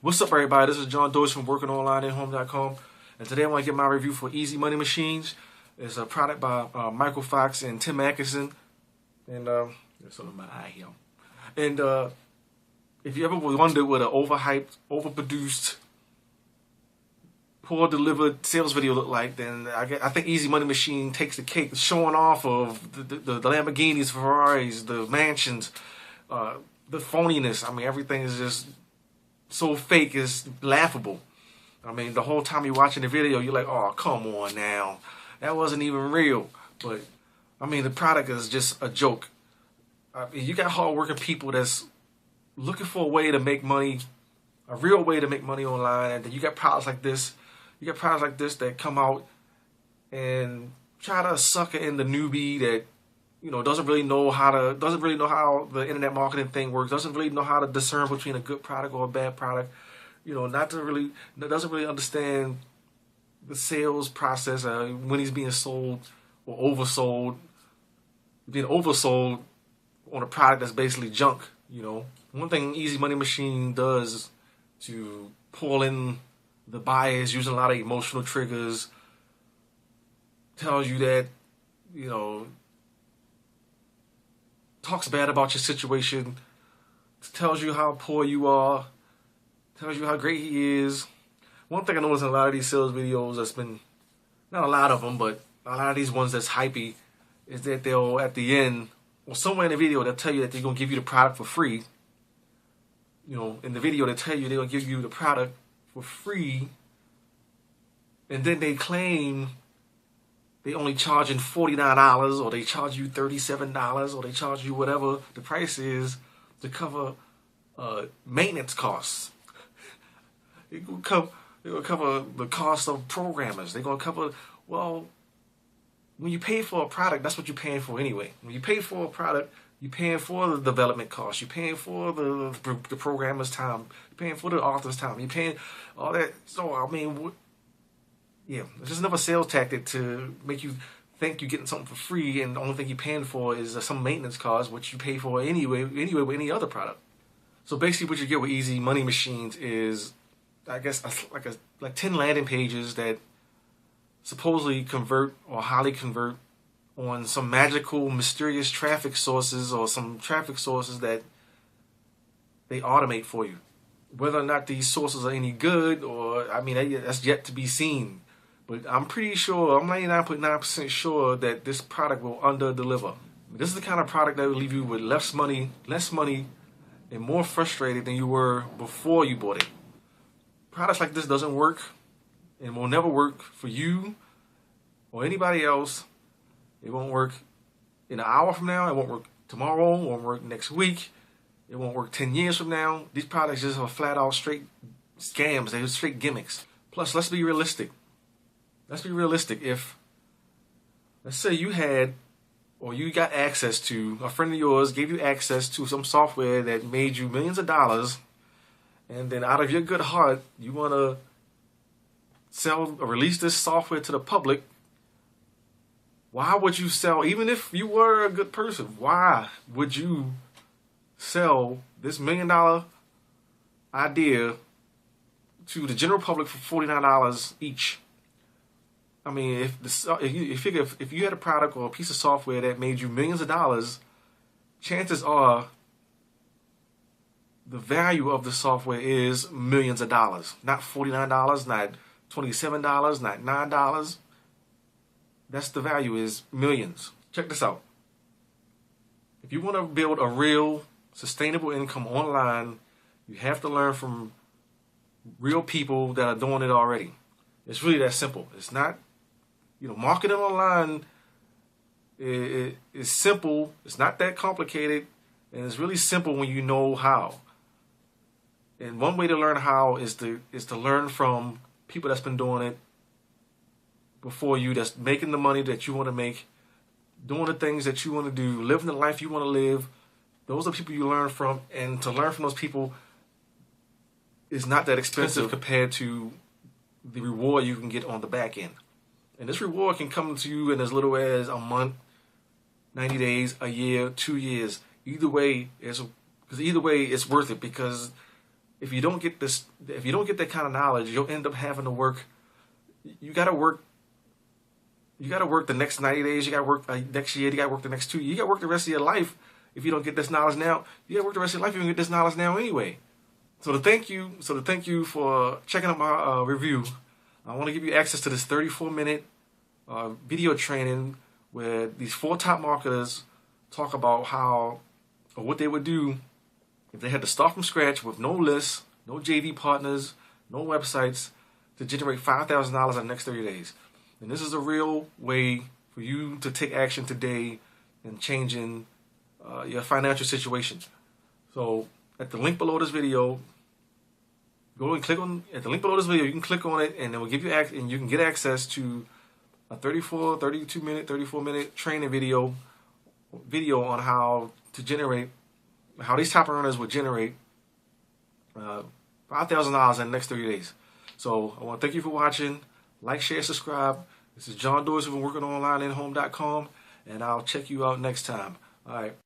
What's up, everybody? This is John Doyce from WorkingOnlineAtHome.com, and today I want to give my review for Easy Money Machines. It's a product by Michael Fox and Tim Atkinson, and that's on my eye here. And if you ever wondered what an overhyped, overproduced, poor delivered sales video looked like, then I think Easy Money Machine takes the cake, showing off of the Lamborghinis, Ferraris, the mansions, the phoniness. I mean, everything is just so fake, it's laughable. I mean, the whole time you're watching the video, you're like, oh, come on now. That wasn't even real. But, I mean, the product is just a joke. I mean, you got hardworking people that's looking for a way to make money, a real way to make money online, and then you got products like this. You got products like this that come out and try to sucker in the newbie that, you know, doesn't really know how the internet marketing thing works, doesn't really know how to discern between a good product or a bad product, you know, doesn't really understand the sales process, when he's being sold or oversold, being oversold on a product that's basically junk, you know. One thing Easy Money Machine does to pull in the buyers using a lot of emotional triggers, tells you that, you know, talks bad about your situation, tells you how poor you are, tells you how great he is. One thing I noticed in a lot of these sales videos that's been, not a lot of them, but a lot of these ones that's hypey, is that they'll, at the end, or somewhere in the video, they'll tell you that they're going to give you the product for free. You know, in the video, they tell you they're going to give you the product for free, and then they claim they only charging $49, or they charge you $37, or they charge you whatever the price is to cover maintenance costs. They're gonna cover the cost of programmers. They're gonna cover, well, when you pay for a product, that's what you're paying for anyway. When you pay for a product, you're paying for the development costs. You're paying for the programmer's time. You're paying for the author's time. You're paying all that. So I mean, yeah, it's just another sales tactic to make you think you're getting something for free, and the only thing you're paying for is some maintenance costs, which you pay for anyway with any other product. So basically, what you get with Easy Money Machines is, I guess, like 10 landing pages that supposedly convert or highly convert on some magical, mysterious traffic sources, or some traffic sources that they automate for you. Whether or not these sources are any good, or, I mean, that's yet to be seen. But I'm pretty sure, I'm 99.9% sure that this product will under-deliver. This is the kind of product that will leave you with less money, and more frustrated than you were before you bought it. Products like this doesn't work, and will never work for you or anybody else. It won't work in an hour from now. It won't work tomorrow. It won't work next week. It won't work 10 years from now. These products just are flat out straight scams. They're straight gimmicks. Plus, let's be realistic. If, let's say you had, or you got access to, a friend of yours gave you access to some software that made you millions of dollars, and then out of your good heart, you want to sell or release this software to the public, why would you sell, even if you were a good person, why would you sell this $1 million idea to the general public for $49 each? I mean, if you had a product or a piece of software that made you millions of dollars, chances are the value of the software is millions of dollars. Not $49, not $27, not $9. That's the value, is millions. Check this out. If you want to build a real sustainable income online, you have to learn from real people that are doing it already. It's really that simple. It's not, you know, marketing online is simple. It's not that complicated, and it's really simple when you know how. And one way to learn how is to learn from people that's been doing it before you, that's making the money that you want to make, doing the things that you want to do, living the life you want to live. Those are people you learn from, and to learn from those people is not that expensive compared to the reward you can get on the back end. And this reward can come to you in as little as a month, 90 days, a year, 2 years. Either way, it's worth it, because if you don't get this, if you don't get that kind of knowledge, you'll end up having to work. You got to work. You got to work the next 90 days. You got to work next year. You got to work the next 2 years. You got to work the rest of your life. If you don't get this knowledge now, you got to work the rest of your life if you don't get this knowledge now anyway. So to thank you for checking out my review, I want to give you access to this 34-minute video training where these 4 top marketers talk about how or what they would do if they had to start from scratch with no lists, no JV partners, no websites to generate $5,000 in the next 30 days. And this is a real way for you to take action today in changing your financial situation. So at the link below this video, go and click on at the link below this video. You can click on it, and it will give you and you can get access to a 34-minute training video on how to generate, how these top earners would generate $5,000 in the next 30 days. So I want to thank you for watching. Like, share, subscribe. This is John Dorsey from workingonlineinhome.com, and I'll check you out next time. All right.